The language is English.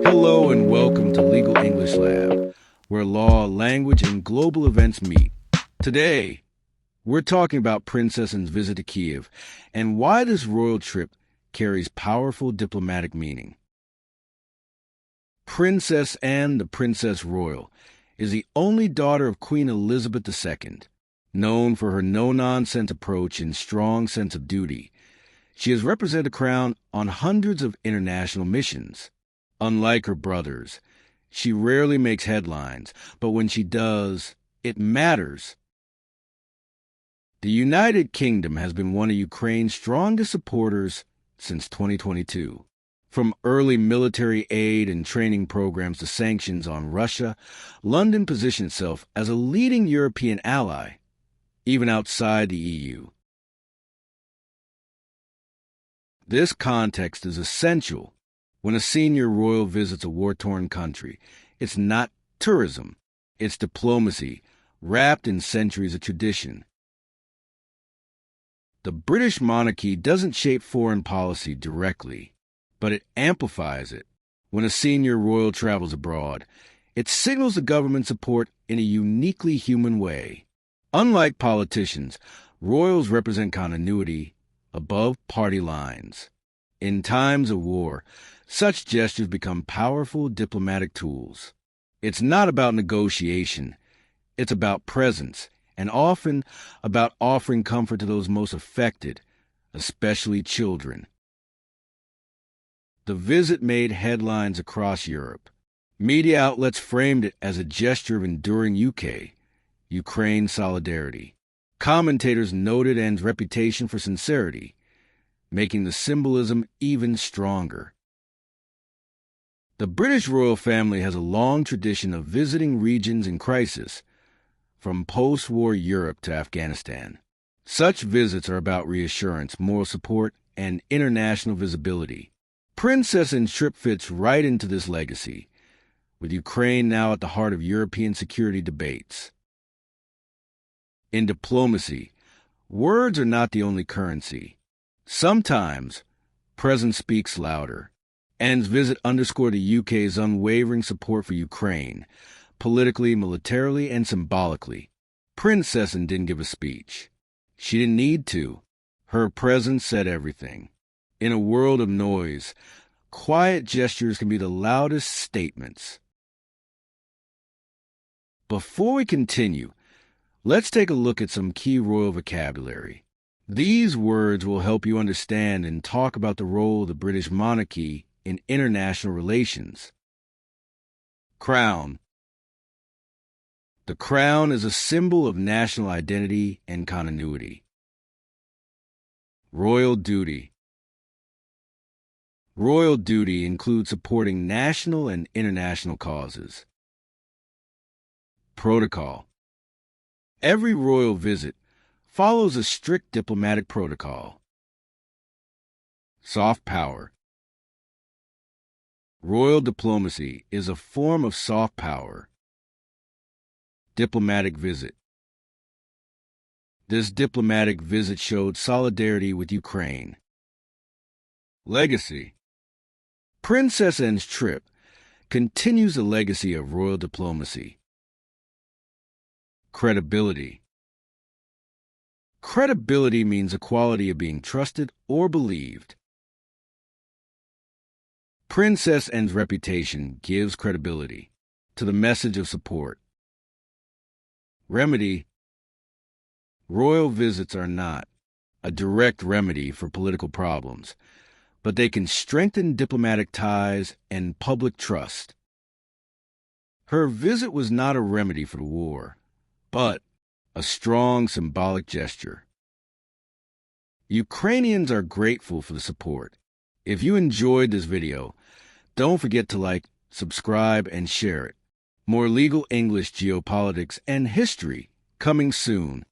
Hello and welcome to Legal English Lab, where law, language, and global events meet. Today, we're talking about Princess Anne's visit to Kyiv and why this royal trip carries powerful diplomatic meaning. Princess Anne, the Princess Royal, is the only daughter of Queen Elizabeth II. Known for her no-nonsense approach and strong sense of duty, she has represented the crown on hundreds of international missions. Unlike her brothers, she rarely makes headlines, but when she does, it matters. The United Kingdom has been one of Ukraine's strongest supporters since 2022. From early military aid and training programs to sanctions on Russia, London positioned itself as a leading European ally, even outside the EU. This context is essential. When a senior royal visits a war-torn country, it's not tourism, it's diplomacy, wrapped in centuries of tradition. The British monarchy doesn't shape foreign policy directly, but it amplifies it. When a senior royal travels abroad, it signals the government's support in a uniquely human way. Unlike politicians, royals represent continuity above party lines. In times of war, such gestures become powerful diplomatic tools. It's not about negotiation. It's about presence, and often about offering comfort to those most affected, especially children. The visit made headlines across Europe. Media outlets framed it as a gesture of enduring Ukraine solidarity. Commentators noted Anne's reputation for sincerity, making the symbolism even stronger. The British royal family has a long tradition of visiting regions in crisis, from post-war Europe to Afghanistan. Such visits are about reassurance, moral support, and international visibility. Princess Anne's trip fits right into this legacy, with Ukraine now at the heart of European security debates. In diplomacy, words are not the only currency. Sometimes, presence speaks louder. Anne's visit underscored the UK's unwavering support for Ukraine, politically, militarily, and symbolically. Princess Anne didn't give a speech. She didn't need to. Her presence said everything. In a world of noise, quiet gestures can be the loudest statements. Before we continue, let's take a look at some key royal vocabulary. These words will help you understand and talk about the role of the British monarchy in international relations. Crown. The crown is a symbol of national identity and continuity. Royal duty. Royal duty includes supporting national and international causes. Protocol. Every royal visit follows a strict diplomatic protocol. Soft power. Royal diplomacy is a form of soft power. Diplomatic visit. This diplomatic visit showed solidarity with Ukraine. Legacy. Princess Anne's trip continues the legacy of royal diplomacy. Credibility. Credibility means the quality of being trusted or believed. Princess Anne's reputation gives credibility to the message of support. Remedy. Royal visits are not a direct remedy for political problems, but they can strengthen diplomatic ties and public trust. Her visit was not a remedy for the war, but a strong symbolic gesture. Ukrainians are grateful for the support. If you enjoyed this video, don't forget to like, subscribe, and share it. More legal English, geopolitics, and history coming soon.